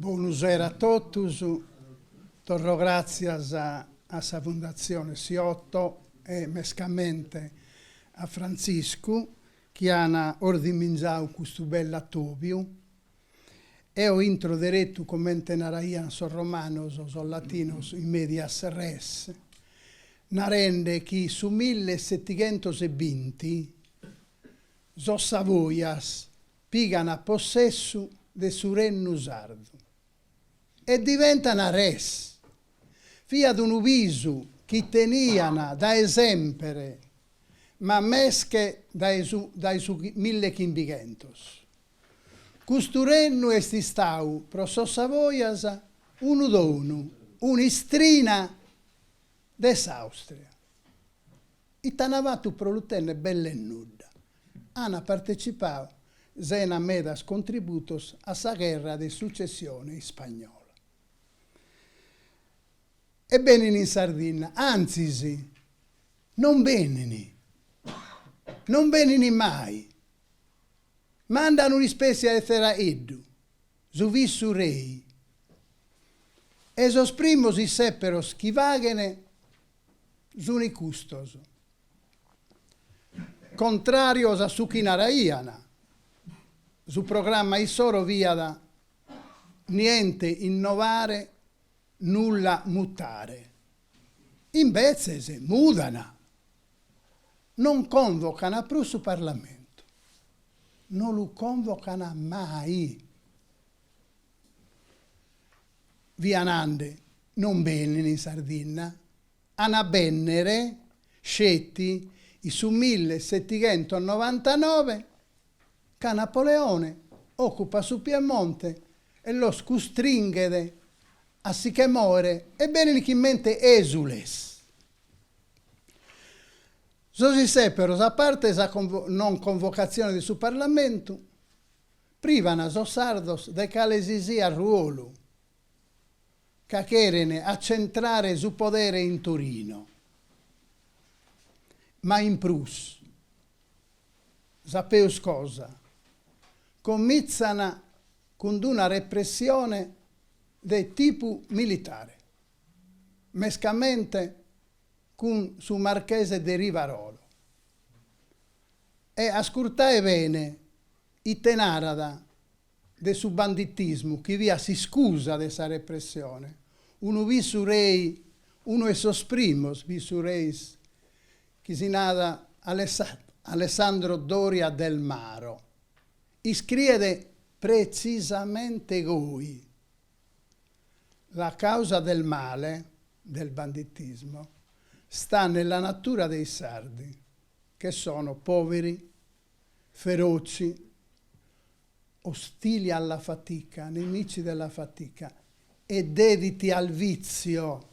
Buonasera a totus, torro gracias a sa Fondazione Siotto e mescamente a Francisco che hanno ordinizzato questo bello tobiu e ho intro diretto commente naraian so romanos o so latinos in medias res narende che su 1720 so Savoias pigano a possesso de su regno sardo e diventano res, via d'un uvisu che teniano da esempere, ma mesche dai su 1500. Questo regno è stato, pro so Savoias, un dono, un'istrina dell'Austria. I tanavatu prolutenne belle e nuda. Hanno partecipato sena medas contributos a sa guerra di successione spagnola. Ebbene in Sardegna, anzi, non venini mai. Mandano una specie di teraeddu, su vissu rei. Esos primos i sepperos chi vagene suni custos. Contrarios a su chi naraiana. Su programma Isoro via da niente innovare, nulla mutare. Invece se mudano, non convocano più su Parlamento, non lo convocano mai. Vianande non bene in Sardegna, hanno bennere scetti i su 1799 che Napoleone occupa su Piemonte e lo scustringede a si che muore e bene in mente esules. So si seppero, a parte la non convocazione del suo Parlamento, privano so sardos de calesisi a ruolo, che cherene a centrare su potere in Torino. Ma in Prus, sapeus cosa? Cominciano con una repressione di tipo militare, mescamente con su Marchese de Rivarolo. E ascoltate bene i tenarada del su banditismo, che via si scusa di questa repressione. Uno visu rei, uno e sos primos visu reis, che si nada Alessandro Doria del Maro. Iscriede precisamente voi. La causa del male, del banditismo, sta nella natura dei sardi, che sono poveri, feroci, ostili alla fatica, nemici della fatica e dediti al vizio.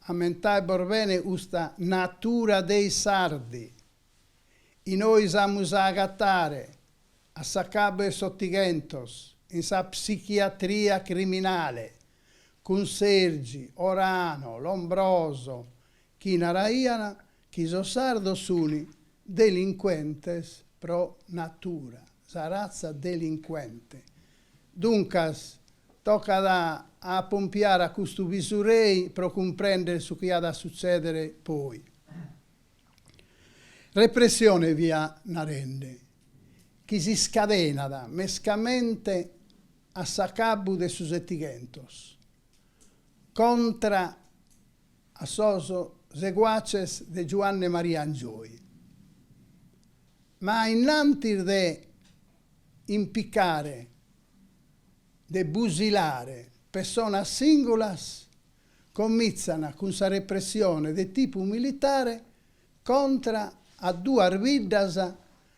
Ammentai borbene usta natura dei sardi. I noi samus a agattare a saccabe sottigentos, in sa psichiatria criminale, con Sergi, Orano, Lombroso, chi naraiana, chi so sardo suni, delinquentes pro natura, sa razza delinquente. Duncas, tocca a pompiare a questo visurei pro comprendere su che ha da succedere poi. Repressione via narende, che si scadena da mescamente a saccabu de sus etigentos, contra a soso seguaces de Giovanni Maria Angioi. Ma innanti de impiccare, de busilare persone singolas, cominciano con sa repressione di tipo militare contra a due arvidas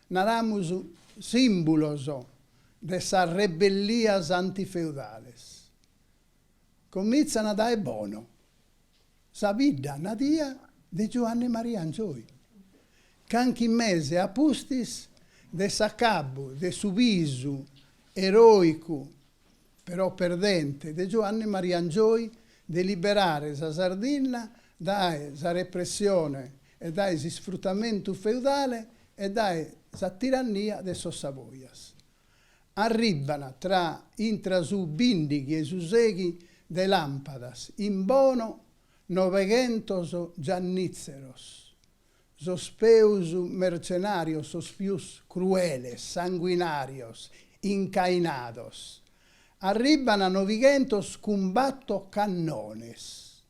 naramus simbolos de sa rebellias antifeudales. Cominciano a dare buono. Sa vita nadia di Giovanni Maria Angioi. Canchi mese a pustis de saccabu, de su visu eroico, però perdente, di Giovanni Maria Angioi di liberare la Sardegna dalla repressione e dal sfruttamento feudale e dalla tirannia dei Savoias. arrivano tra intra su bindighi e su seghi de lampadas, in bono 900 gianníceros, sos peus mercenarios, sos pius crueles, sanguinarios, incainados. Arrivano a 900 cumbatto cannones,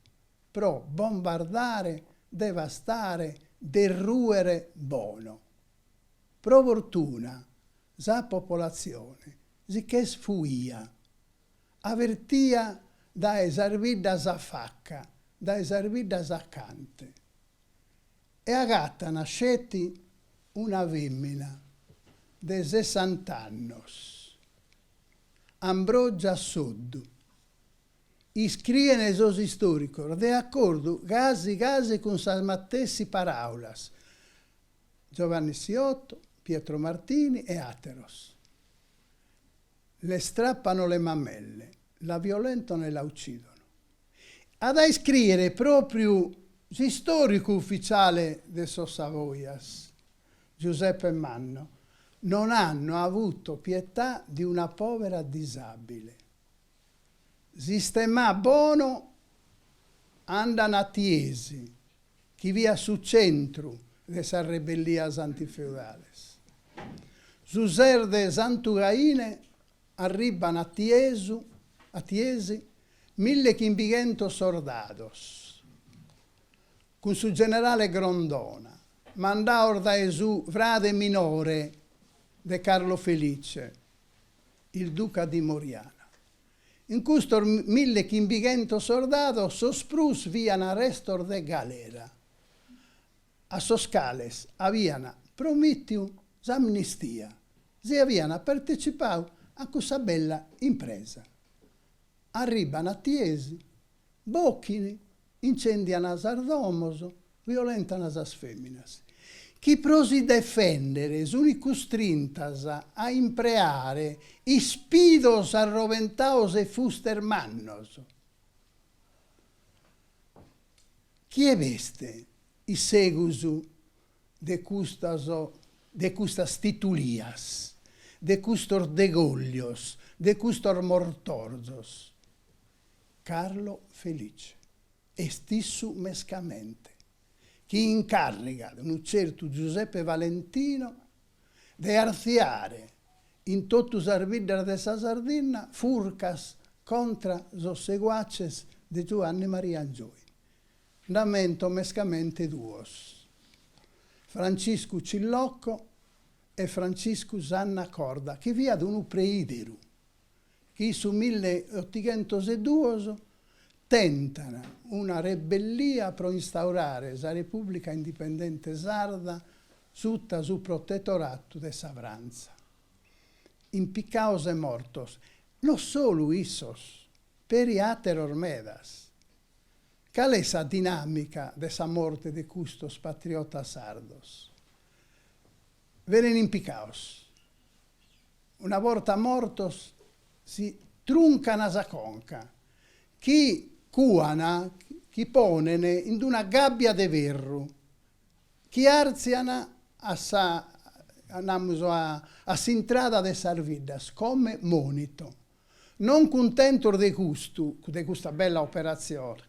pro bombardare, devastare, derruere bono. Pro fortuna, sa popolazione, si che sfuia, avvertia da esarvida sa facca, da esarvida sa cante. E agattano scetti una femmina de 60 annos, Ambrogia Soddu. Iscrien esos istoricos de accordo casi con sas mattessi paraulas Giovanni Sciotto, Pietro Martini e Ateros. Le strappano le mammelle, la violentano e la uccidono. Ad a scrivere proprio l'istorico ufficiale de sos Savoias, Giuseppe Manno, non hanno avuto pietà di una povera disabile. Sistema bono andano a Tiesi, chi via su centro de sa rebellias antifeudales. Su serde Santugaine arrivano a Tiesi 1500 soldados, con su generale Grondona, mandato da Gesù frate minore de Carlo Felice, il duca di Moriana. In questo 1500 soldados sosprus vian arrestor de galera. A Soscales avevano promesso l'amnistia, si avevano partecipato a questa bella impresa. Arrivano a Tiesi, bocchini, incendiano a Sardomos, violentano as feminas. Chi prosi defendere, suni costrintas a impreare, ispidos arroventaos e fustermannos. Chi è veste i segusu de custas titulias, de custos degoglios, de custos mortorzos? Carlo Felice, estissu mescamente, chi incarica un certo Giuseppe Valentino de arziare in totus arbidra de sa Sardegna furcas contra los seguaces de Giovanni Maria Angioi. Namento mescamente duos, Francisco Cillocco e Francisco Zanna Corda, che via ad un preideru, che su 1802 tentano una rebellia pro instaurare la Repubblica Indipendente Sarda sutta su protettorato de Savranza. Impiccaos e mortos, non solo issos, peri ater ormedas. Qual è la dinamica de sa morte de custos patriotas sardos? Veren impiccaos. Una volta mortos si truncana sa conca. Chi cuana, chi ponene in una gabbia de verru, chi arziana a s'intrada de sarvidas come monito. Non contentor de questa bella operazione,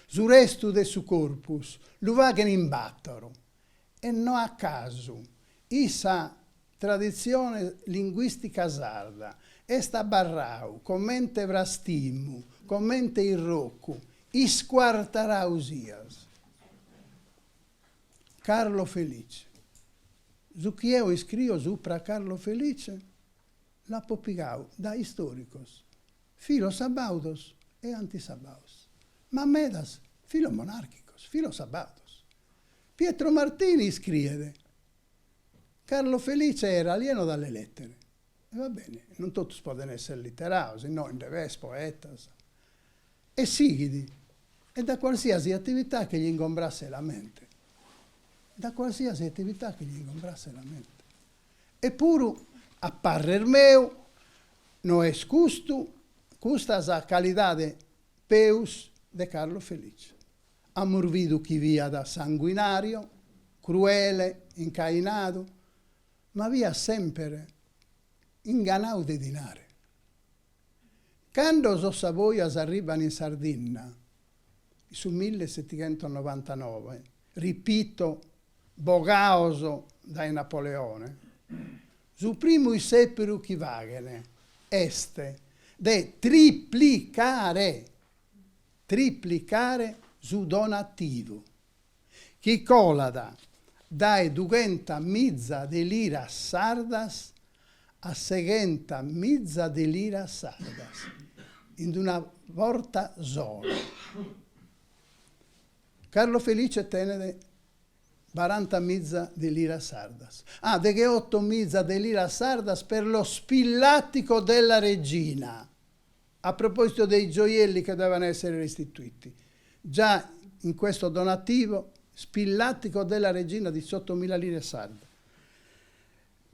su resto de su corpus, lo vaghen in battoro. E non a caso, issa tradizione linguistica sarda, esta barrau, commente vrastimu, commente irroccu, isquartarausias. Carlo Felice. Su chi io iscrio supra Carlo Felice, la popigau da historicos, filosabaudos e antisabaudos. Mamedas, filomonarchicos, filosabaudos. Pietro Martini scrive: Carlo Felice era alieno dalle lettere. E va bene, non tutti possono essere letterati, no, in deves, poetas. E sigidi, e da qualsiasi attività che gli ingombrasse la mente. Da qualsiasi attività che gli ingombrasse la mente. Eppure, a parrer meu, non è custa sa calidade peus de Carlo Felice. Ammurvidu chi via da sanguinario, cruele, incainato, ma via sempre ingannau di dinare. Quando so Savoias arrivano in Sardegna, su 1799, ripeto, bogaoso dai Napoleone, su primo i seppero chi vagene, este, de triplicare su donativo, chi colada dai 200 mizza di lira sardas a 600 mizza di lira sardas, in una volta sola. Carlo Felice tenne 40 mizza di lira sardas. Ah, de che 8 mizza di lira sardas per lo spillattico della regina. A proposito dei gioielli che dovevano essere restituiti. Già in questo donativo, spillattico della regina, 18.000 lire sarde.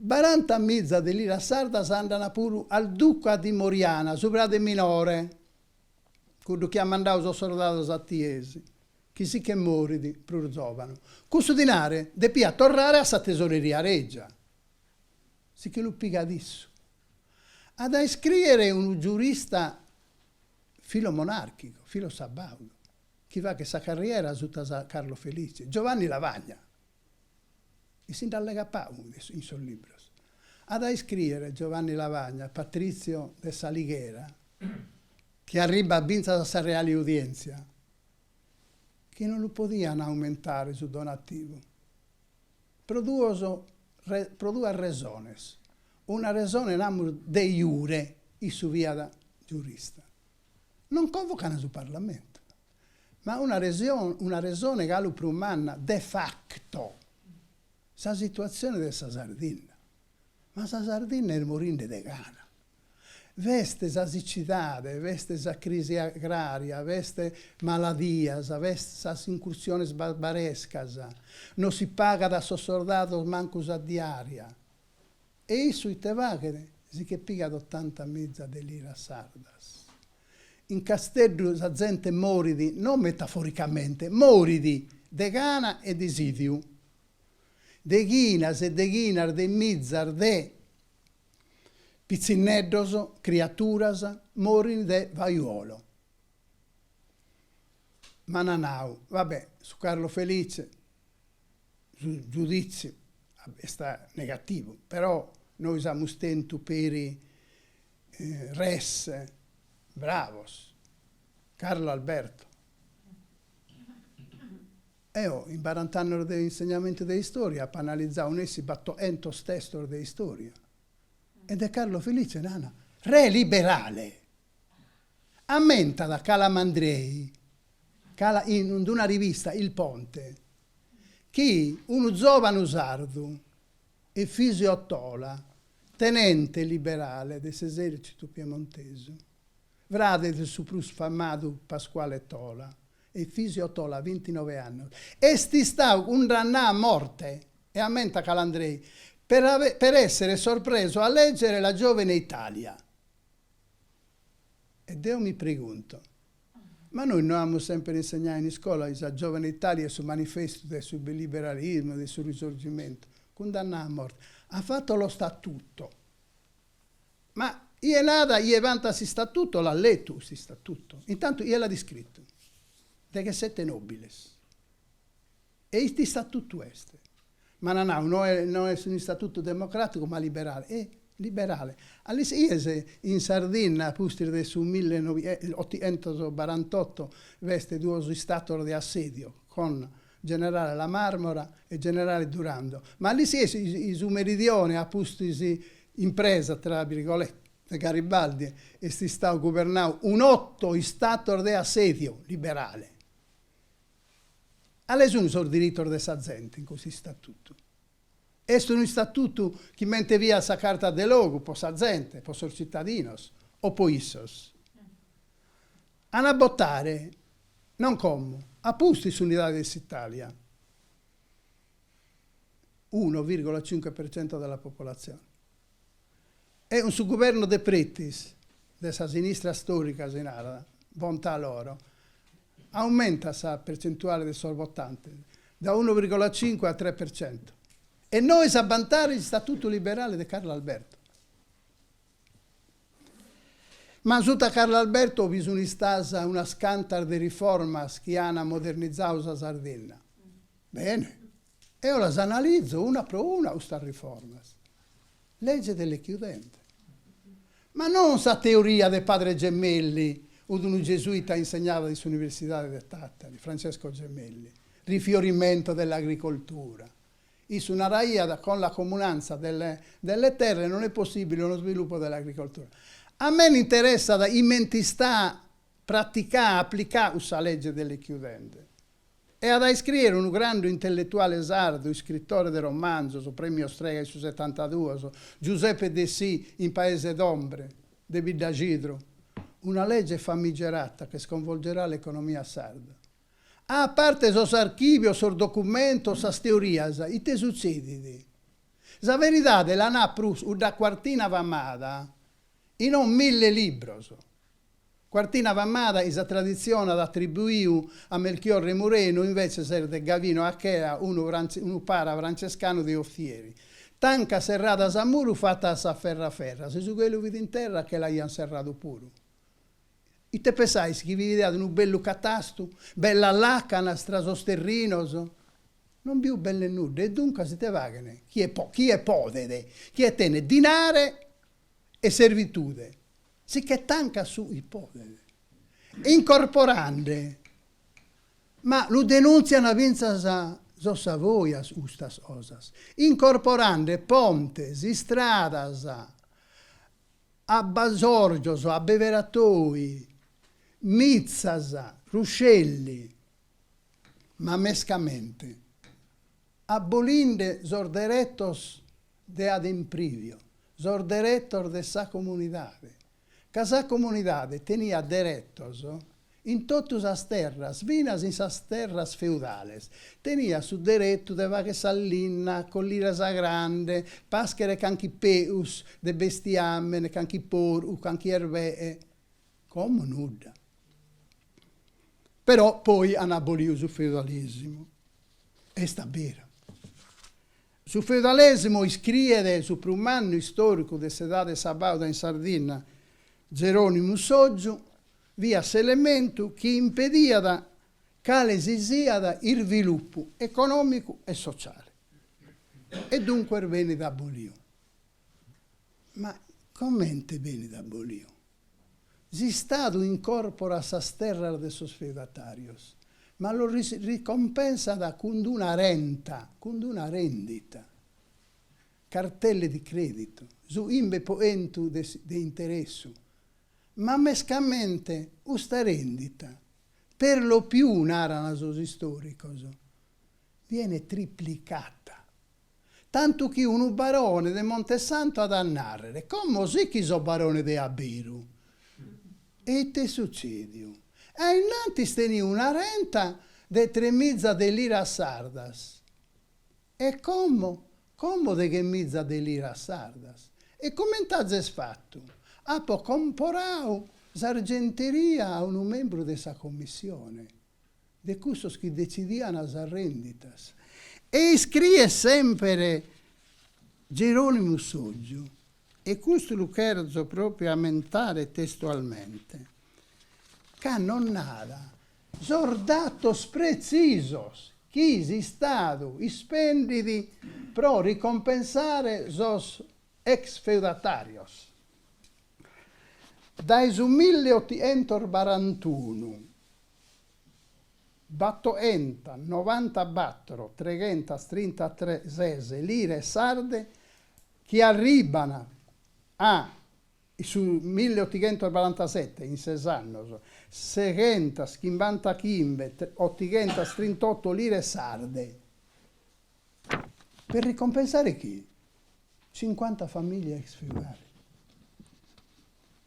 40 mizza di lira sardas andano pure al duca di Moriana, sopra di minore, quello che ha mandato i soldati a Tiesi. Chi si che moridi, prurzovano. Questo dinare deve tornare a sa tesoreria regia. Si che lo piga adesso. Ad iscrivere un giurista filo monarchico, filo sabbaudo, chi va che sa carriera tutta Carlo Felice, Giovanni Lavagna. E si allega Pau in suo libro. Ad iscrivere Giovanni Lavagna, Patrizio de Saliguera, che arriva a vinta da sa reale udienza, che non lo potevano aumentare su donativo. Produo razones. Una ragione namur de iure, e su via da giurista. Non convocano sul Parlamento, ma una ragione che lo prumanna de facto. Sa situazione della Sardegna. Ma sa Sardegna è morinde de gana. Veste sa siccità, veste sa crisi agraria, veste maladias, veste sa incursiones barbarescas, non si paga da soldados mancus a diaria. E sui tevaghe si che piga 80 mezza de lira sardas. In Castello la gente moridi, non metaforicamente, moridi de gana e di sidiu. De ghinas e de ghinar, de mizzar, de pizzineddos, criaturas, morin de vaiuolo. Mananau, vabbè, su Carlo Felice, su giudizio, sta negativo, però noi siamo stenti per res, bravos, Carlo Alberto. Io, in 40 anni di insegnamento di storia, per analizzare un essi batto ento stesso di storia. Ed è Carlo Felice, nana, re liberale. Ammenta da Calamandrei, in una rivista, Il Ponte, che un giovane sardo e Fisiottola, tenente liberale dell'esercito piemontese, vrade del suo plus famato Pasquale Tola, e Fisiottola, 29 anni. Esti sta un rannà a morte, e ammenta Calandrei, per essere sorpreso a leggere La giovane Italia. E io mi pregunto, ma noi non abbiamo sempre insegnato in scuola la giovane Italia sul manifesto sul liberalismo, sul risorgimento, condannato a morte. Ha fatto lo statuto. Ma io nada, io vanta si statuto, l'ha letto si statuto. Intanto io l'ha descritto. De che siete nobiles. E questi statuto este. Ma non è un statuto democratico, ma liberale. È liberale. All'Iese in Sardegna, pustir su 1848, veste due stati di assedio, con generale La Marmora e generale Durando. Ma all'Iese, in meridione, ha pustisi impresa, tra virgolette, Garibaldi, e si sta governando un 8 stato di assedio liberale. All'esune sono diritto di sa gente in questo statuto. È un statuto che mente via sa carta de logo, per sa gente, per i cittadini, o per issos. A bottare, non come, a pusti su unità dell'Italia, 1,5% della popolazione. È un subgoverno de Prettis, della sinistra storica, bontà loro, aumenta la percentuale del suo votante da 1,5 a 3%. E noi sabbantare il statuto liberale di Carlo Alberto. Ma sotto Carlo Alberto bisogna stare una scantar di riforma che hanno modernizzato la Sardegna. Bene. E io le analizzo una per una questa riforma. Legge delle chiudenti. Ma non sa teoria del padre Gemelli, o di un gesuita insegnato all'Università di Tattari, Francesco Gemelli, rifiorimento dell'agricoltura. Su una raia con la comunanza delle terre non è possibile uno sviluppo dell'agricoltura. A me mi interessa da immentistà, praticare, applicare questa legge delle chiudenti. E ad scrivere un grande intellettuale sardo, scrittore del romanzo, su premio Strega su 72, su Giuseppe De Sì, in Paese d'Ombre, de Biddagidro, una legge famigerata che sconvolgerà l'economia sarda. A parte sos archivio, sos documento, sas teorias, i te succede. La verità la na prus, da quartina vamada, in non 1000 libros. Quartina vamada è la tradizione da attribuire a Melchiorre Moreno, invece ser de Gavino Achea, uno para francescano di Offieri. Tanca serrata a muro fatta a ferra, se su quello vede in terra che l'hanno serrato pure. E te pensai che vi vedete un bello catasto, bella lacana, strasosterrinos, non più belle nude, e dunque si te vagane. Chi è podere, chi è tene dinare e servitude. Si che tanca su i podere. Incorporande, ma lo denunziano a vinza savoias ustas osas. Incorporande pontes, istradas, a basorgios, a beveratoi, mizzas, ruscelli, ma mescamente, abolinde sorderetos de ademprivio, sorderetor de sa comunidade. Ca sa comunidade tenia deretos in totus as terras, vinas in sas terras feudales. Tenia su deretto de vache sallinna, collira sa grande, paschere canchi peus, de bestiamen, canchi poru, canchi ervee, come nuda. Però poi hanno abolito il feudalesimo. E sta vero. Sul feudalesimo scrive su un anno storico della sedade sabauda in Sardegna Geronimo Soggiu, via elemento che impedia che sia il sviluppo economico e sociale. E dunque viene da abolio. Ma commente viene da abolio? Si Stato incorpora sa terra de sos feudatarios, ma lo ricompensa da con una renta, con una rendita, cartelle di credito, su imbe poentu de interessu. Ma mescamente questa rendita, per lo più narrano sos storicos, viene triplicata. Tanto che un barone de Montesanto ad annarrere, come sì che so barone de Abiru. E te succede? E innanzi teni una renta de 3.000 de lira sardas. E come de che mizza de lira sardas? E come t'hai fatto? Apo comporau s'argenteria a un membro de sa commissione, de custos che decidiano as renditas. E scrive sempre Geronimo Soggiu, e questo lo cherzo proprio a mentare testualmente, che non nada, sordatos precisos, chi si stato spenditi pro ricompensare sos ex feudatarios. Dai su 1841 battoenta 94 333 lire sarde che arrivano a su 1847 in 6 anni 650 838 lire sarde per ricompensare chi? 50 famiglie ex feudali.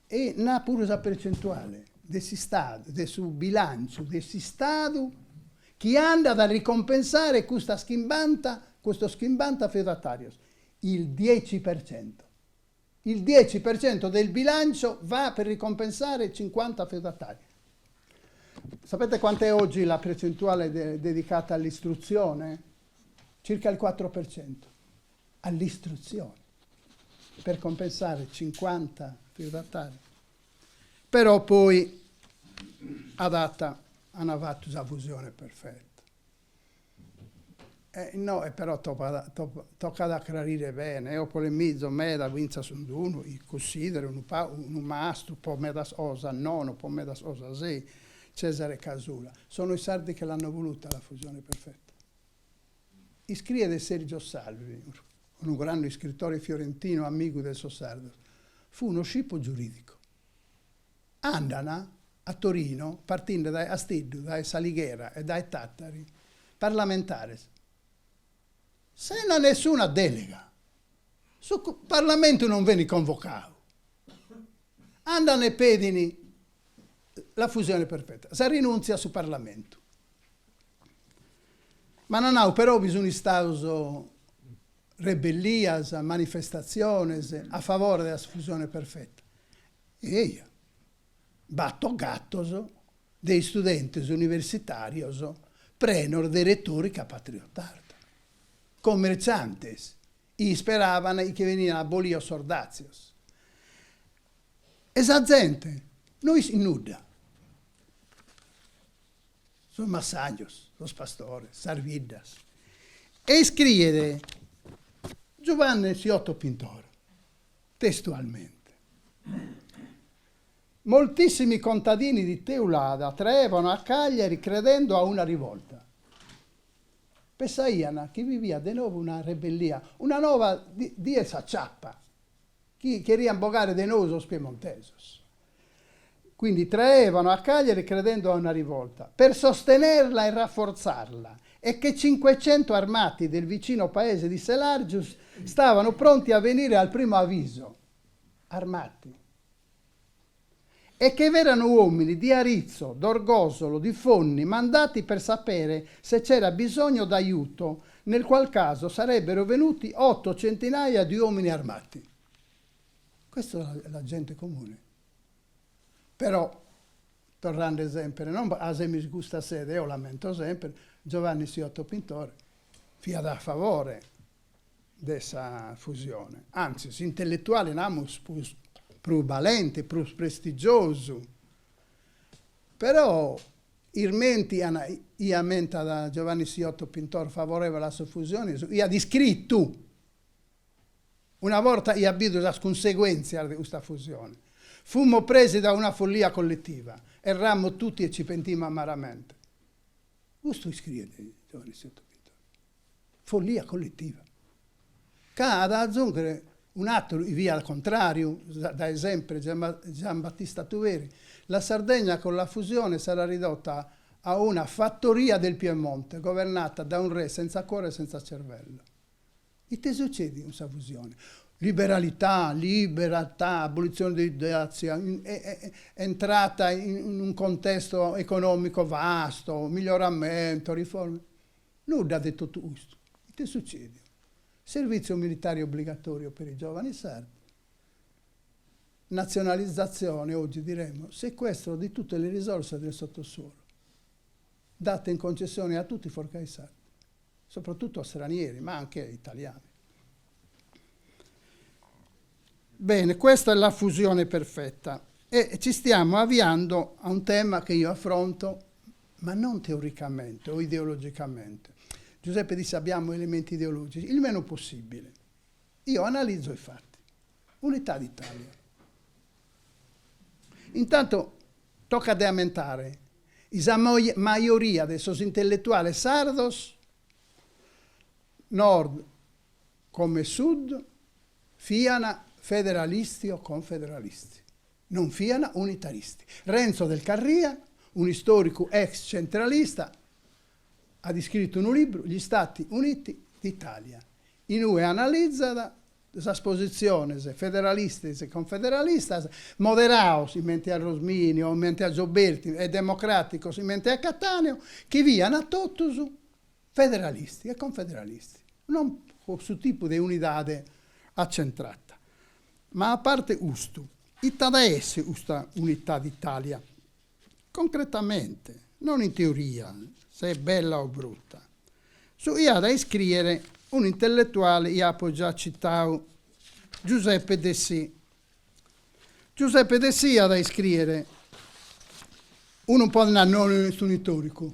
E n'ha pure la percentuale del Stato, del suo bilancio, del Stato, che anda a ricompensare questo schimbanta feudatario, il 10%. Il 10% del bilancio va per ricompensare 50 feudatari. Sapete quant'è oggi la percentuale dedicata all'istruzione? Circa il 4%. All'istruzione. Per compensare 50 feudatari. però poi adatta hanno fatto la fusione perfetta. No, però tocca da chiarire bene. Io polemizzo me da vinza su uno, e considero un mastro, poi me da osa nono, poi me da osa sei, Cesare Casula. Sono i sardi che l'hanno voluta la fusione perfetta. Iscrive Sergio Salvi, un grande scrittore fiorentino, amico del Sossardo, fu uno scippo giuridico. Andano a Torino, partendo da Astiddu, da Salighera e dai Tattari, parlamentari, senza nessuna delega. Sul Parlamento non viene convocato. Andano e pedini la fusione perfetta. Si rinunzia sul Parlamento. Ma non ha però bisogno di stato rebellias, manifestazioni a favore della fusione perfetta. E io batto gattos dei studenti universitari prenor dei retorica patriottarda. Commerciantes, e speravano che venivano abolio sordazios. Esa gente, noi in nuda. Sono massaggios, los pastores, sarvidas. E scrive Giovanni Siotto Pintore, testualmente. Moltissimi contadini di Teulada trevano a Cagliari credendo a una rivolta. Pensaiano che vivia di nuovo una rebellia, una nuova di esa ciappa, che queria imbogare di nuovo los piemontesos. Quindi traevano a Cagliari credendo a una rivolta, per sostenerla e rafforzarla, e che 500 armati del vicino paese di Selargius stavano pronti a venire al primo avviso, armati. E che erano uomini di Arizzo, d'Orgosolo, di Fonni, mandati per sapere se c'era bisogno d'aiuto, nel qual caso sarebbero venuti 8 centinaia di uomini armati. Questa è la gente comune. Però, tornando sempre, non a se mi gusta sede, io lamento sempre, Giovanni Siotto Pintore fia a favore dessa fusione. Anzi, intellettuali namus più valente, più prestigioso. Però i menti menta da Giovanni Siotto Pintore favorevole alla sua fusione, ha descritto una volta ha avuto la conseguenza di questa fusione. Fummo presi da una follia collettiva, errammo tutti e ci pentimmo amaramente. Questo scrive Giovanni Siotto Pintore. Follia collettiva. Cada zungere un altro via al contrario, da esempio Giambattista Tuveri, la Sardegna con la fusione sarà ridotta a una fattoria del Piemonte, governata da un re senza cuore e senza cervello. E che succede in questa fusione? Liberalità, abolizione di dazia, entrata in un contesto economico vasto, miglioramento, riforme. Nulla di tutto questo. E che succede? Servizio militare obbligatorio per i giovani sardi, nazionalizzazione, oggi diremmo, sequestro di tutte le risorse del sottosuolo, date in concessione a tutti fuorché ai sardi, soprattutto a stranieri, ma anche italiani. Bene, questa è la fusione perfetta e ci stiamo avviando a un tema che io affronto, ma non teoricamente o ideologicamente. Giuseppe disse abbiamo elementi ideologici, il meno possibile. Io analizzo i fatti. Unità d'Italia. Intanto tocca de aumentare la maggioria dei sos intellettuali sardos, nord come sud, fiana federalisti o confederalisti. Non fiana unitaristi. Renzo del Carria, un storico ex centralista, ha scritto un libro, Gli Stati Uniti d'Italia. In cui analizza la posizione federalista e confederalista, moderados in mente a Rosminio, in mente a Gioberti, e democraticos in mente a Cattaneo, che viano totus federalisti e confederalisti. Non su tipo di unità accentrata. Ma a parte questo, ita da esse questa unità d'Italia? Concretamente, non in teoria, se è bella o brutta. Io da scrivere un intellettuale, io ho già citato Giuseppe Dessì. Giuseppe De Sia da scrivere, uno un po' non storico,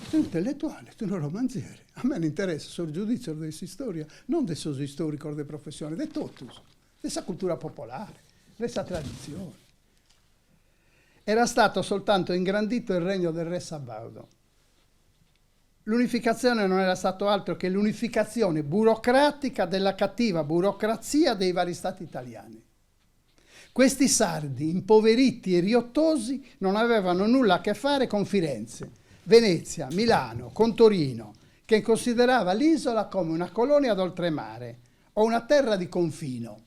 tu intellettuale, tu non romanziere. A me non interessa sul giudizio di questa storia, non del suo storico di professione, di tutto, della cultura popolare, della tradizione. Era stato soltanto ingrandito il regno del re Sabaudo. L'unificazione non era stato altro che l'unificazione burocratica della cattiva burocrazia dei vari stati italiani. Questi sardi, impoveriti e riottosi, non avevano nulla a che fare con Firenze, Venezia, Milano, con Torino, che considerava l'isola come una colonia d'oltremare o una terra di confino.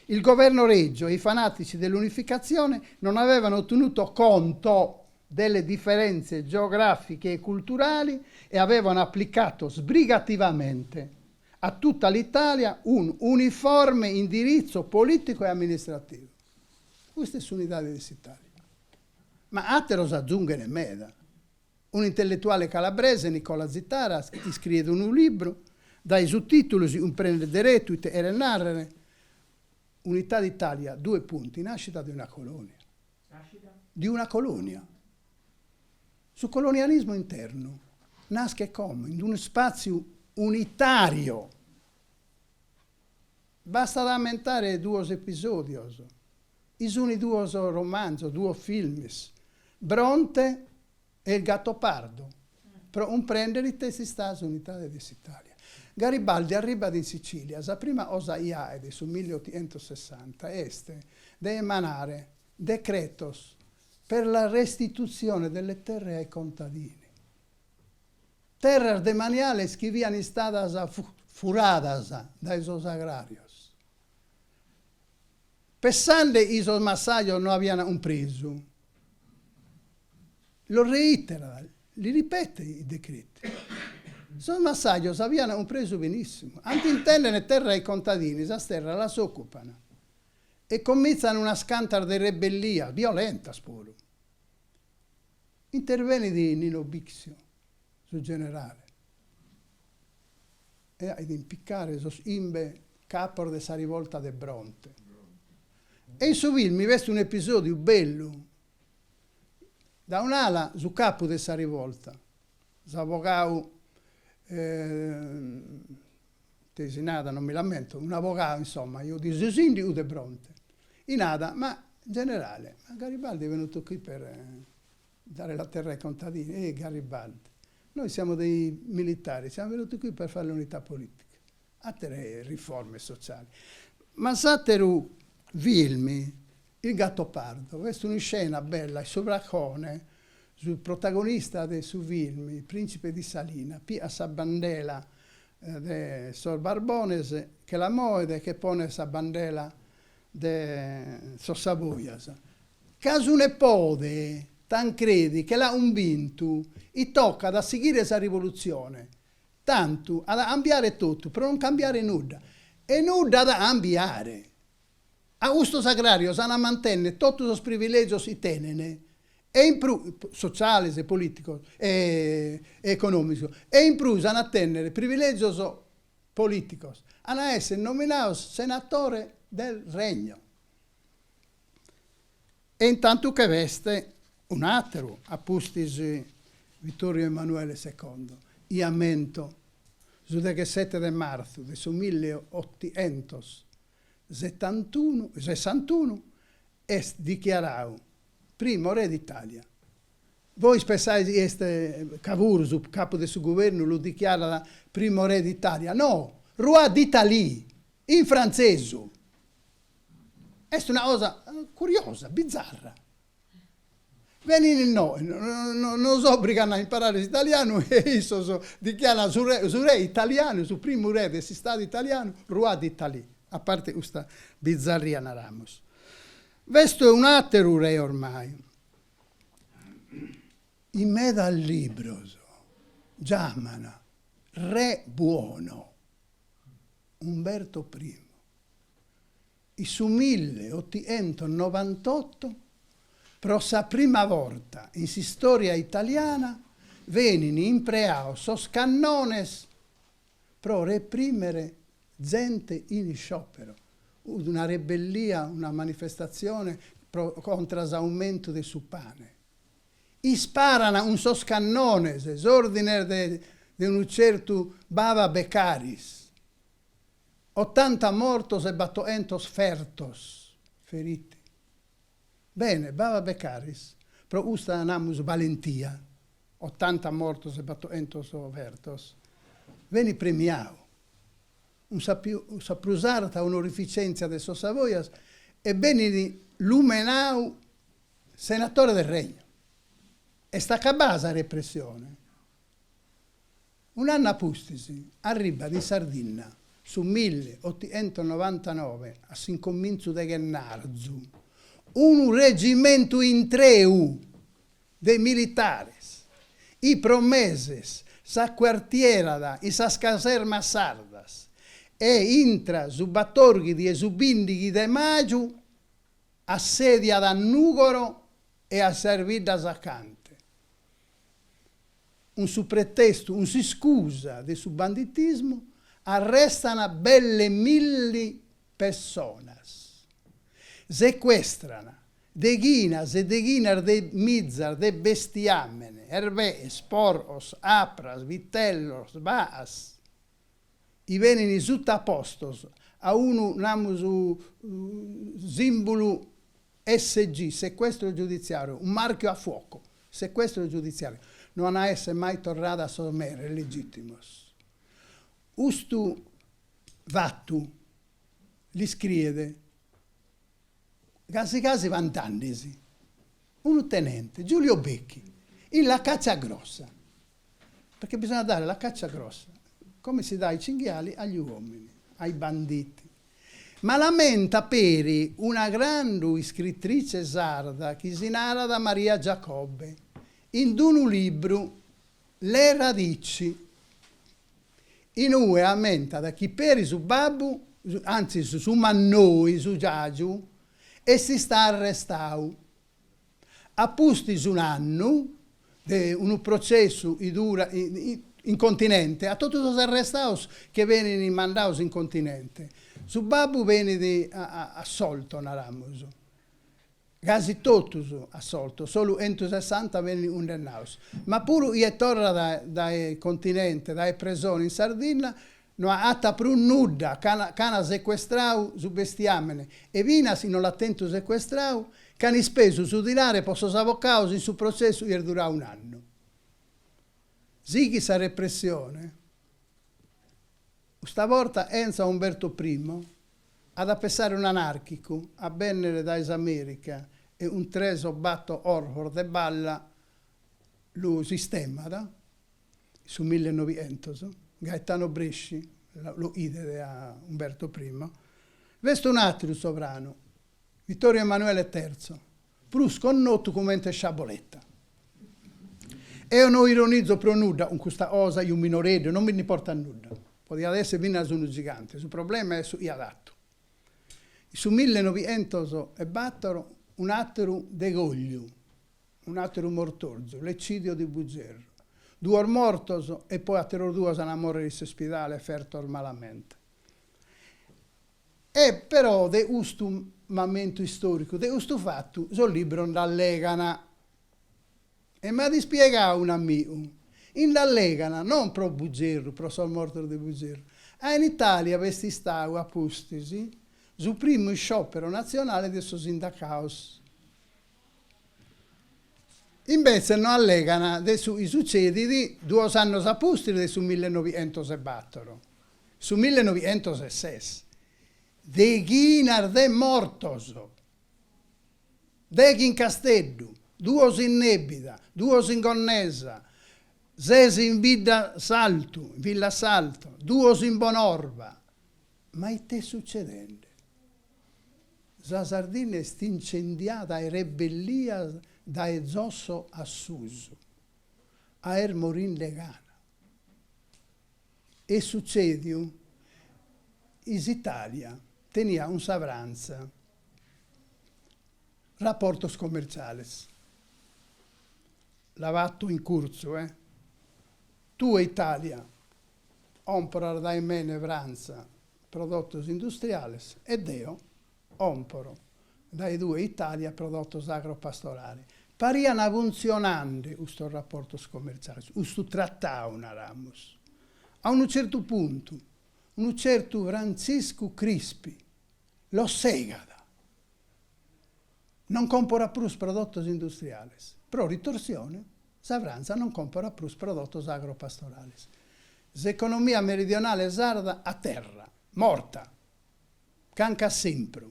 Il governo Reggio e i fanatici dell'unificazione non avevano tenuto conto delle differenze geografiche e culturali e avevano applicato sbrigativamente a tutta l'Italia un uniforme indirizzo politico e amministrativo. Questa è l'unità dell'Italia. Ma Ateros aggiunge meda. Un intellettuale calabrese, Nicola Zittara, scrive un libro, dai sottotitoli Un prendere e renarre, Unità d'Italia, 2 punti, nascita di una colonia. Nascita? Di una colonia. Sul colonialismo interno, nasce come? In uno spazio unitario. Basta lamentare 2 episodi. Sono 2 romanzi, 2 film. Bronte e il Gattopardo. Però un prendere si sta sull'unità dell'Italia. Garibaldi arriva in Sicilia, la prima cosa IAED sul 1860 este di emanare decretos per la restituzione delle terre ai contadini. Terras demaniales que habían estado furadas dai sus agrarios. Pensando esos massaglios non avevano un preso. Lo reitera, li ripete i decreti. Sono massaglios avevano un preso benissimo. Anche intende le terre ai contadini, questa terra la si occupano. E cominciano una scantar di rebellia, violenta spuro. Interveni di Nino Bixio, sul generale. E ad impiccare sos imbe capo della rivolta de Bronte. E in suo film mi veste un episodio bello. Da un'ala su capo della rivolta, l'avvocato, tesinata, non mi lamento, un avvocato, insomma, io di Zesindi o de Bronte. In nada, ma generale, ma Garibaldi è venuto qui per dare la terra ai contadini. Garibaldi, noi siamo dei militari, siamo venuti qui per fare l'unità politica, a tre riforme sociali. Ma Satteru Vilmi, il Gattopardo, questa è una scena bella, sovracone, sul protagonista del suo film, il principe di Salina, a sa bandela de Sor Barbones, che la moede che pone sa bandela de Sor Saboias. Caso ne pode, Tancredi, che l'ha un vinto, e tocca da seguire questa rivoluzione, tanto ad cambiare tutto, per non cambiare nulla, e nulla da cambiare. A questo sagrario sana mantenne tutti i privilegi si tenene, sociali e politici e economici, e in più a tenere privilegi politici, a essere nominato senatore del regno. E intanto che veste un altro, apustis Vittorio Emanuele II, iamento, su 7 marzo del 1861, è dichiarato primo re d'Italia. Voi pensate che Cavour, capo del suo governo, lo dichiara primo re d'Italia? No, roi d'Italie, in francese. È una cosa curiosa, bizzarra. Non obbligano a imparare l'italiano e dichiarano su re italiano, su primo re del Stato italiano, roi d'Italie, a parte questa bizzarria naramos. Questo è un altro re ormai. In mezzo al libro chiamano re buono Umberto I. E su 1898, per la prima volta in storia italiana, vengono impreato sos cannones per reprimere gente in sciopero. una ribellia, una manifestazione contro l'aumento del suo pane. I sparano un soscannone, esordine di un certo Bava Beccaris. 80 mortos e 200 fertos, feriti. Bene, Bava Beccaris, pro usta namus valentia, 80 mortos e 200 fertos, veni premiato. Un saprusarta onorificenza de so Savoias e veni lumenau senatore del regno. E sta acabasa la repressione. Un anno a Pustisi arriva di Sardegna su 1899 a s'incomincio de Gennarzu un reggimento in treu dei militari, i promeses, sa quartierada, i sas casermas sardas, e intra su battorghi di esubindighi de Magiu assedia da Nugoro e a servida Zacante. Un su pretesto, un si scusa del suo banditismo, arrestano belle 1000 persone, sequestrano deguinas e deguinas de mizar, de bestiamene, erves, porros, apras, vitellos, baas, i venini sutapostos a uno namus simbolo SG, sequestro giudiziario, un marchio a fuoco, sequestro giudiziario. Non ha essere mai tornata a somere, legittimos. Ustu vattu li scriede, casi vantandisi, un tenente, Giulio Becchi, in la caccia grossa, perché bisogna dare la caccia grossa, come si dà ai cinghiali agli uomini, ai banditi. Ma lamenta peri una grande scrittrice sarda che si narra Maria Giacobbe, in un libro Le radici. In ue ammenta da chi peri su babbu, anzi su mannoi, su giagiu, e si sta arrestau. A pusti su un anno, un processo in continente, a tutti os arrestaus che vengono mandati in continente. Su babbu viene assolto, naramus. Quasi tutti assolto, solo 160 vengono condannato. Ma pure è tornato dal continente, dalle prigioni in Sardegna, non ha atta più nuda, cana sequestrau su bestiamene, e vinas non l'attento sequestrau, cani speso su dinare, posso avvocati in su processo e durà un anno. Sighi sa repressione, stavolta Enza Umberto I, ad appessare un anarchico a Bennere da America e un treso batto orror de balla lo sistema su 1900, Gaetano Bresci lo ide a Umberto I, vesto un altro sovrano, Vittorio Emanuele III, brusco noto come sciaboletta. E io non ironizzo pro nulla con questa cosa, io minoredio, non mi importa nulla. Poi adesso viene su un gigante, il problema è su io adatto. Su 1900 e battono un altro degoglio, un altro mortoso, l'eccidio di Bugerro. 2 mortos e poi altro 2 sono a morire in ospedale, ferto malamente. E però di questo momento storico, di questo fatto, sono libero d'allegana. E mi ha dispiegato un amico, in d'allegana, non pro Bugerro, pro sol morto di Bugerro, in Italia questi stavo a Pustisi, sul primo sciopero nazionale del suo sindacato. Invece non allegano i succediti 2 anni a Pustisi su 1904, su 1906. De Ghinar de Mortos, de in Castello, 2 in Nebida, 2 in Gonnesa, 6 in Villa Salto, 2 in Bonorva. Ma che sta succedendo? La Sardegna è incendiata e rebellia da Ezosso a Suso, a Ermorin Legana. E succede in Italia tenia un savranza, rapporti commerciali. Lavato in corso, Tu Italia, comprare da me Franza, prodotti industriali e deo, omporo, dai due Italia, prodotti agropastorali. Pariano funzionando questo rapporto commerciale, questo trattato, Ramos. A un certo punto, un certo Francisco Crispi lo segada. Non compra più prodotti industriali, però ritorsione, la Francia non compra più prodotti agropastorali. L'economia meridionale sarda a terra, morta, canca sempre.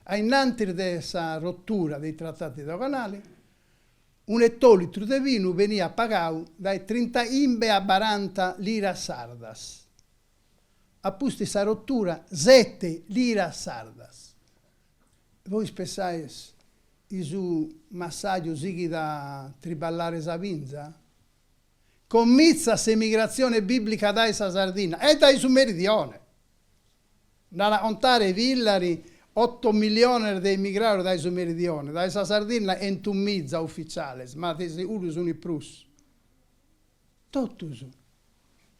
Innanzi di questa rottura dei trattati doganali, un ettolitro di vino veniva pagato dai 30 imbe a 40 lira sardas. A posto questa rottura, 7 lira sardas. Voi pensate che su massaggio sigui da triballare sa vinza? Commizza se migrazione biblica dai sa Sardina e dai su meridione. Da contare Villari, 8 milioni di immigrati dai su meridione, dai sa Sardina entummizza ufficiale, ma te sicuro sono i prus. Tutto su.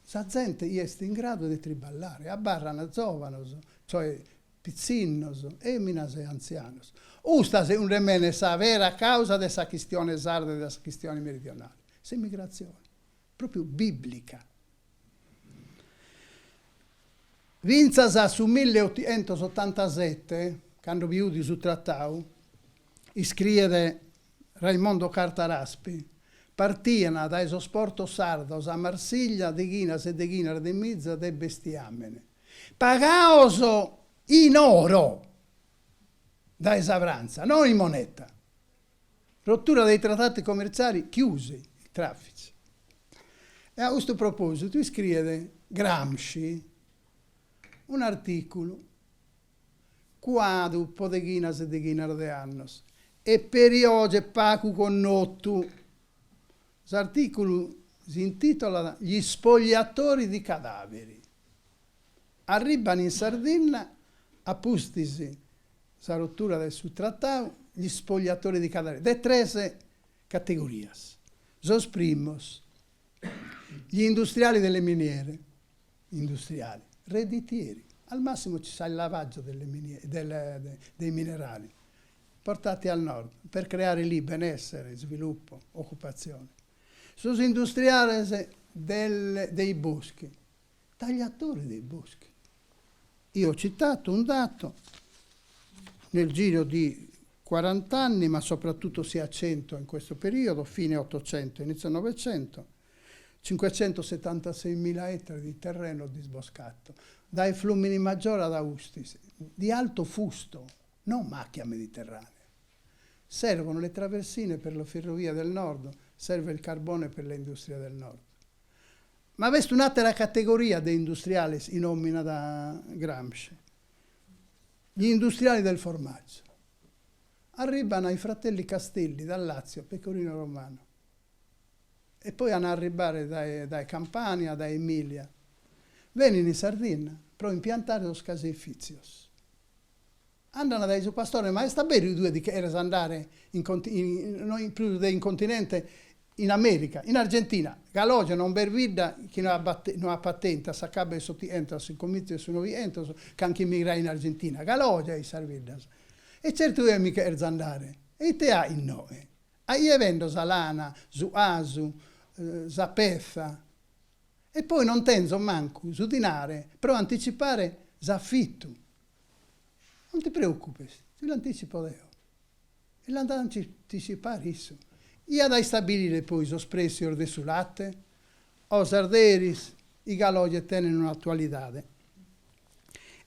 Sa gente è in grado di triballare, abbarrano giovani, cioè pizzinnos e minas e anzianos. Usta se un remene sa vera causa della questione sarda e della questione meridionale. Se migrazione, proprio biblica. Vinzasa su 1887, quando viudi su trattau, iscrive Raimondo Cartaraspi, partiano dai sosporto sardos a Marsiglia, de Ghinas e de Ghinar de Mizza de bestiamene. Pagaoso in oro da Savranza, non in moneta. Rottura dei trattati commerciali, chiusi i traffici. E a questo proposito iscrive Gramsci un articolo quadro po de Ghinas e de Ghinar de annos e periode pacu connottu. L'articolo si intitola Gli spogliatori di cadaveri. Arrivano in Sardegna, appustisi la rottura del suo trattato, gli spogliatori di cadaveri, de tre categorie. Sos primos, gli industriali delle miniere, industriali, redditieri, al massimo ci sa il lavaggio dei minerali, portati al nord per creare lì benessere, sviluppo, occupazione. Sono industriali dei boschi, tagliatori dei boschi. Io ho citato un dato, nel giro di 40 anni, ma soprattutto si accentua in questo periodo, fine 800, inizio 900, 576.000 ettari di terreno disboscato, dai Flumini Maggiore ad Austis, di alto fusto, non macchia mediterranea. Servono le traversine per la ferrovia del nord, serve il carbone per l'industria del nord. Ma questa è un'altra categoria di industriali in nomina da Gramsci. Gli industriali del formaggio. Arrivano ai fratelli Castelli dal Lazio, Pecorino Romano. E poi hanno arrivare dai Campania, da Emilia. Vengono in Sardegna per impiantare los caseifizios. Andano dai suoi pastori, ma sta bene i due di che erano andare in continente, in America, in Argentina. Galogia non bervida che non ha patente, sa cabbe sotto entra, si commette su nuovi entra, che anche immigrare in Argentina. Galogia i servidas. E certo io mica erano andare. E te ha in noi. A io vendo salana, su asu, zapezza. E poi non tenzo manco su dinare, però anticipare s'affitto. Non ti preoccupi, ti l'anticipo io. E l'andare a anticipare isso. Io da stabilire poi i prezzi orde su latte, o sarderis, i galogli tenen un'attualità.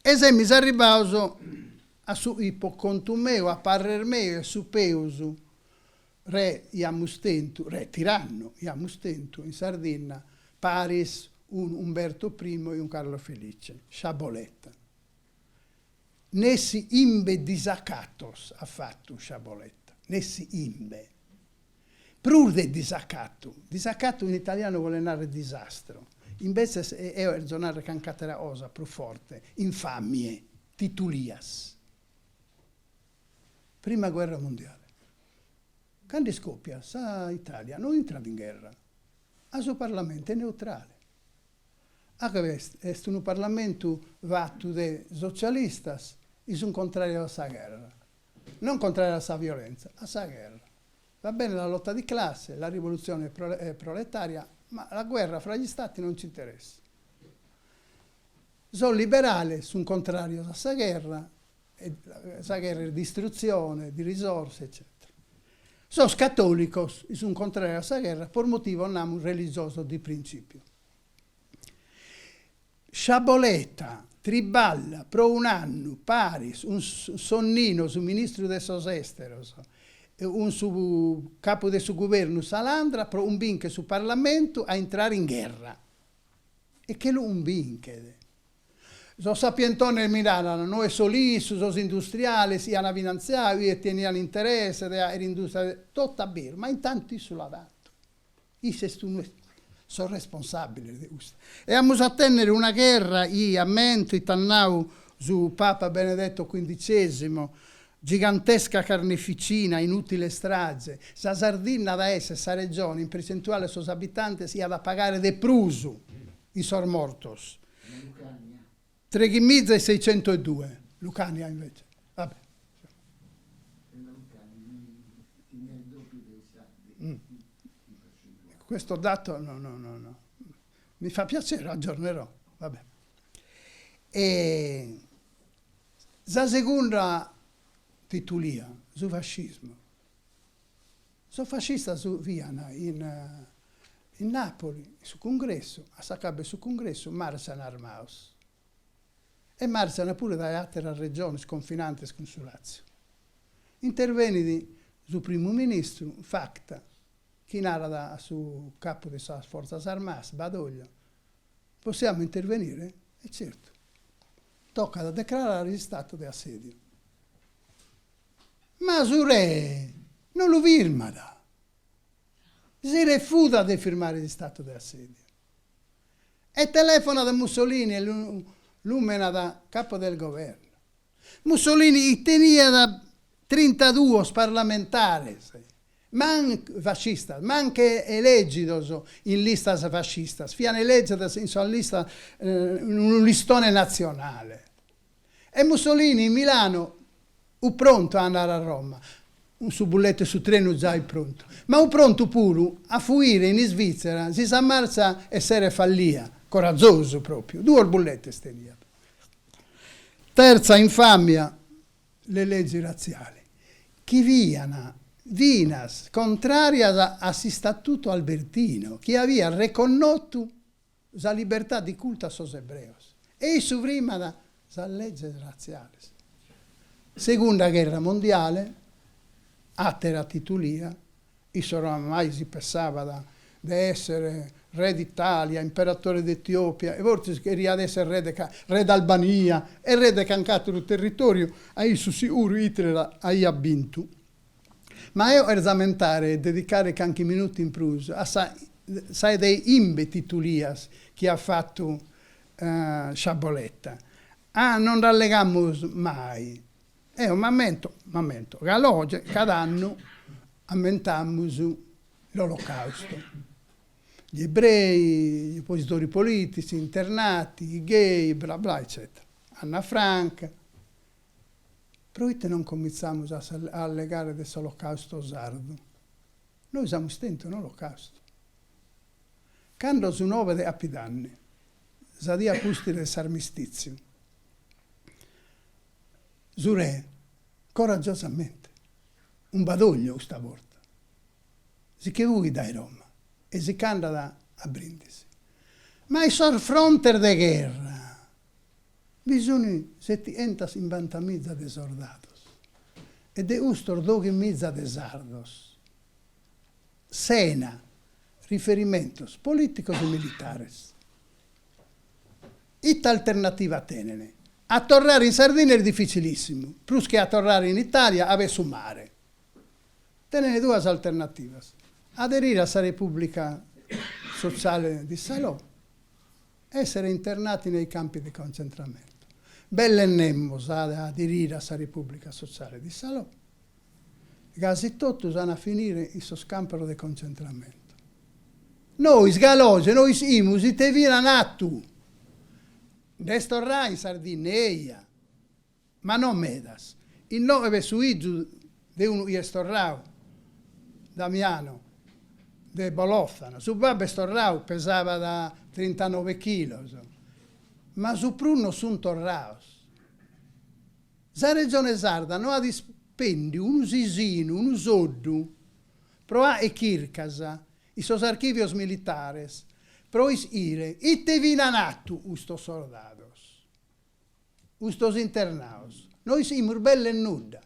E se mi arrivato a su ipocontumeo, a parrermeo e su peusu, re Iamustentu, re tiranno Iamustentu in Sardegna, Paris, un Umberto I e un Carlo Felice, Sciaboletta. Nessi imbe disaccatos ha fatto Sciaboletta, nessi imbe. Prude disaccato. Disaccato in italiano vuole narrare disastro. Invece è il giornale che ancatera osa, più forte, infamie, titulias. Prima guerra mondiale. Quando scoppia, sa Italia non entra in guerra. A suo Parlamento è neutrale. È un Parlamento fatto di socialisti, sono contrari alla guerra. Non contrari alla violenza, alla guerra. Va bene la lotta di classe, la rivoluzione proletaria, ma la guerra fra gli stati non ci interessa. Sono liberali, sono contrari alla guerra, la guerra è distruzione di risorse, eccetera. Sono cattolici, sono contrari alla guerra per motivo non religioso di principio. Sciaboletta, Triballa, pro un anno, Paris, un sonnino su ministro dei Esteros, un su capo del suo governo Salandra, pro un vinche su Parlamento a entrare in guerra. E che lo un vinche. Sono sapientoni Milano, noi solisti, sono industriali, si hanno finanziato, e tenevano interesse dell'industria, tutta bene, ma intanto sulla dato. Sono responsabili di questo. E abbiamo a tenere una guerra, a mente, tannau su Papa Benedetto XV, gigantesca carneficina, inutile strage. La Sardegna da essere, sa regione, in percentuale sui abitanti, si ha da pagare de prusu, i sor mortos. 3.602, Lucania invece. Vabbè. Questo dato no. Mi fa piacere, aggiornerò. Vabbè. E la seconda titulia, sul fascismo. Sono fascista su Viana, in Napoli, sul congresso, a Sacabbe sul congresso, marciano armaus. E marciano pure da altre regioni sconfinanti con su Lazio. Interveniti sul primo ministro, Facta, chi narra su capo delle forze armate, Badoglio. Possiamo intervenire? E certo. Tocca da declarare il stato di assedio. Ma su re non lo firma. Si rifiuta di firmare il stato di assedio. E telefona da Mussolini e l'umena da capo del governo. Mussolini tenia da 32 parlamentari, fascistas, ma anche eleggidos in listas fascistas, fiano eleggidos in un listone nazionale. E Mussolini in Milano è pronto ad andare a Roma, un su bulletto su treno già è pronto, ma è pronto pure a fuire in Svizzera, si sa marcia essere fallia, coraggioso proprio, 2 bullette stenia. Terza infamia, le leggi razziali. Chi vinas contraria a si statuto albertino, che aveva riconosciuto la libertà di culto a sos ebreos. E su prima la legge razziale. Seconda guerra mondiale, atera titulia, ormai si pensava di essere re d'Italia, imperatore d'Etiopia, e forse queria essere re d'Albania e re di cancato territorio, a isso sicuro Hitler ha vinto. Ma io esamentare e dedicare anche minuti in plus a sai dei imbe titulias che ha fatto Sciaboletta. Non rallegamo mai. Un momento, oggi, cada anno, ammentiamo l'Olocausto. Gli ebrei, gli oppositori politici, internati, i gay, bla bla, eccetera. Anna Franca. Proite non cominciamo a legare questo olocausto sardo. Noi siamo stenti un olocausto. Quando su 9 apidanni, sadia pustile s'armistizio, su re, coraggiosamente, un badoglio stavolta, si che vuoi dai Roma, e si candida a Brindisi. Ma i sor fronter de guerra, bisogna se ti entas in vantamizza de soldados, e de ustor doghi mizza de sardos, sena, riferimentos políticos e militares. Ita alternativa tenene. A tornare in Sardegna è difficilissimo, plus che a tornare in Italia ave su mare. Tenene 2 alternative. Aderire a Repubblica Sociale di Salò, essere internati nei campi di concentramento. Bellennemmo ad aderire a Repubblica Sociale di Salò, quasi tutti vanno a finire in suo campo di concentramento. Noi, sgaloge, noi simus, te vira nattu, Destorrai in Sardegna, ma non medas. Il 9 su Igiu de uno estorrau, Damiano, de Boloffano. Su babbe estorrau pesava da 39 kg, ma su pruno sun torraus. La regione sarda non ha dispendi un sisino, un soddu, pro e Kirkasa, i sos archivios militares, pro is ire, ite vinanatu ustos soldados, ustos internaus. Noi siamo belle e nuda.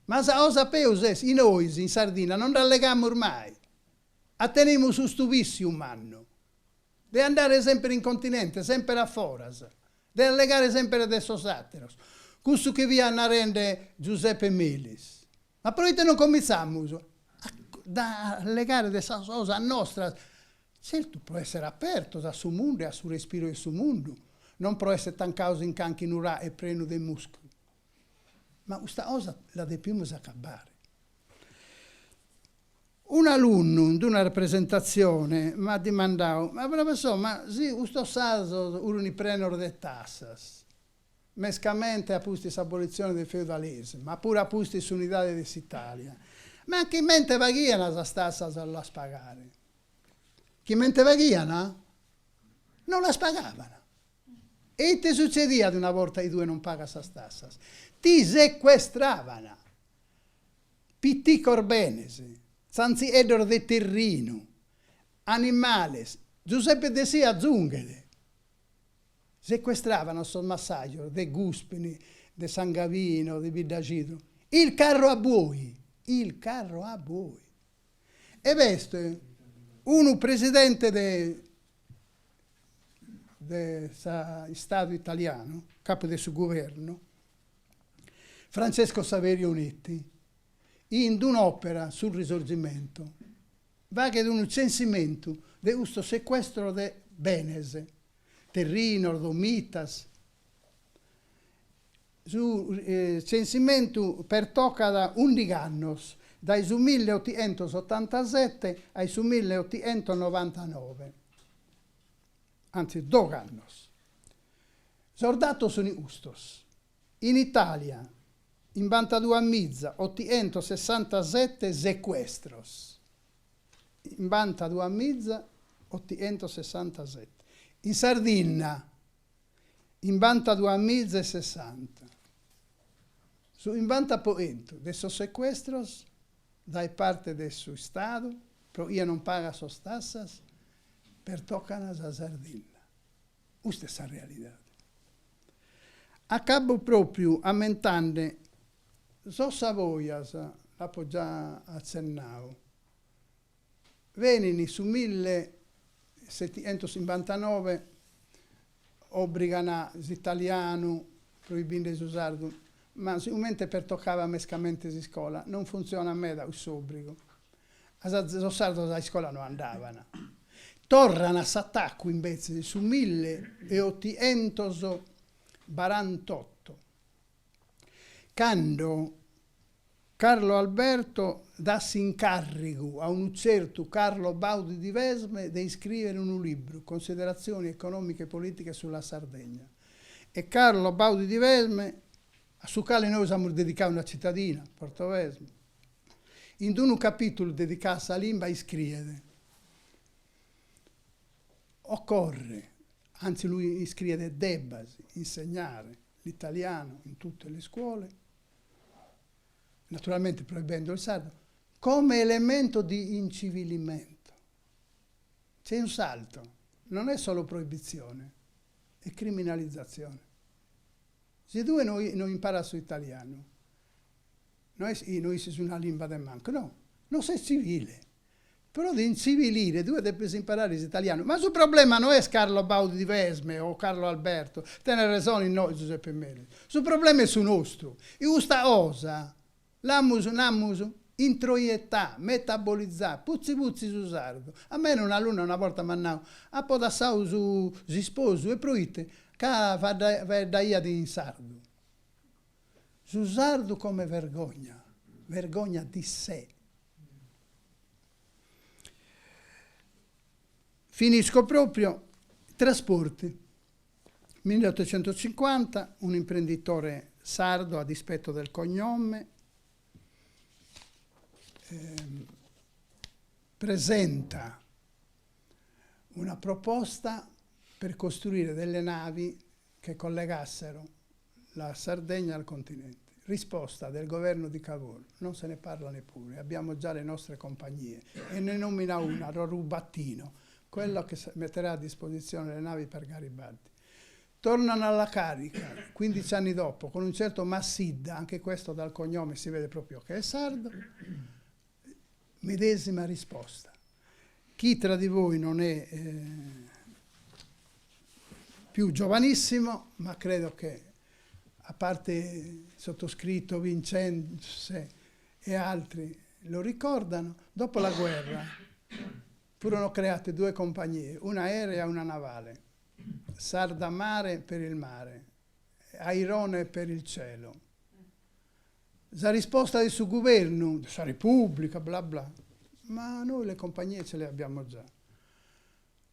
Ma sa osa peus es, in ois, in Sardina, non rallegammo ormai. Atteniamo su stupissi un anno. De andare sempre in continente, sempre a foras. De allegare sempre adesso satteros. Questo che vi hanno rende Giuseppe Milis. Ma proite non cominciamo da legare questa cosa a nostra. Certo, può essere aperto da su mondo e a su respiro del suo mondo. Non può essere tan causa in canchi nurà e preno dei muscoli. Ma questa cosa la dobbiamo acabare. Un alunno di una rappresentazione mi ha domandato, ma professore, ma sì, questo saso urni prendono le tasse, mescamente a pusti l'abolizione del feudalismo, ma pure a pusti l'unità dell'Italia. Ma chi mente paghiano la tasse a pagare? Chi mente paghiano? Non la pagavano. E ti succedeva di una volta i due non pagano queste tasse? Ti sequestravano. Pitti Corbenesi, Sanzi Edor de Terrino, Animales, Giuseppe De Sia Zunghere. Sequestravano sul massaggio de Guspini, de San Gavino, de Bidagito. Il carro a buoi. Il carro a buoi. E questo, uno presidente del Stato italiano, capo del suo governo, Francesco Saverio Unitti, in un'opera sul Risorgimento, va che un censimento di questo sequestro de Benese, Terrino, Domitas, su censimento per tocca da 11 anni, dai su 1887 ai su 1899, anzi 2 anni. Sordato sono i ustos. In Italia, in 22 mizza, 867 sequestros. In 22 mizza, 867. In Sardegna, in 22 mizza e 60. In 20% de esos sequestros, da parte del suo Stato, però io non paga sos tassas, pertoccano a Sardegna. Questa è la realtà. Acabo proprio aumentando, so Savoias, l'ho già accennato, venini su 1759 obbligano l'italiano, proibendo di usarlo, ma sicuramente per toccare mescamente in scuola, non funziona a me da questo obbligo. Lo sardo da scuola non andavano. Tornano a s'attacco invece su 1848, quando Carlo Alberto dassi incarico a un certo Carlo Baudi di Vesme di scrivere un libro, Considerazioni economiche e politiche sulla Sardegna. E Carlo Baudi di Vesme, a su quale noi siamo dedicati una cittadina, Portovesme, in un capitolo dedicato alla lingua scrive: occorre, anzi lui scrive debbasi insegnare l'italiano in tutte le scuole, naturalmente proibendo il sardo, come elemento di incivilimento. C'è un salto, non è solo proibizione, è criminalizzazione. Se tu non impara su italiano, noi siamo una lingua del manco, no, non sei civile. Però di incivilire, tu devi imparare l'italiano. Ma il problema non è Carlo Baudi di Vesme o Carlo Alberto, tiene ragione noi Giuseppe Meli. Il problema è su nostro. E questa cosa, l'ammus introietà, metabolizzare, puzzi su sardo. A me un alunno una volta mi ha detto, a podassau su sposo e proite, che va da io in sardo. Su sardo come vergogna di sé. Finisco proprio trasporti. 1850, un imprenditore sardo, a dispetto del cognome, presenta una proposta per costruire delle navi che collegassero la Sardegna al continente. Risposta del governo di Cavour: non se ne parla neppure, abbiamo già le nostre compagnie, e ne nomina una, Rorubattino, quello che metterà a disposizione le navi per Garibaldi. Tornano alla carica 15 anni dopo con un certo Massidda, anche questo dal cognome si vede proprio che è sardo. Medesima risposta. Chi tra di voi non è più giovanissimo, ma credo che, a parte il sottoscritto, Vincenze e altri, lo ricordano, dopo la guerra furono create due compagnie, una aerea e una navale, Sardamare per il mare, Airone per il cielo. La risposta del suo governo, della Repubblica, bla bla, ma noi le compagnie ce le abbiamo già.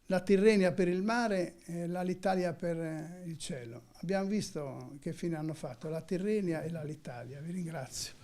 La Tirrenia per il mare e l'Alitalia per il cielo. Abbiamo visto che fine hanno fatto la Tirrenia e l'Alitalia. Vi ringrazio.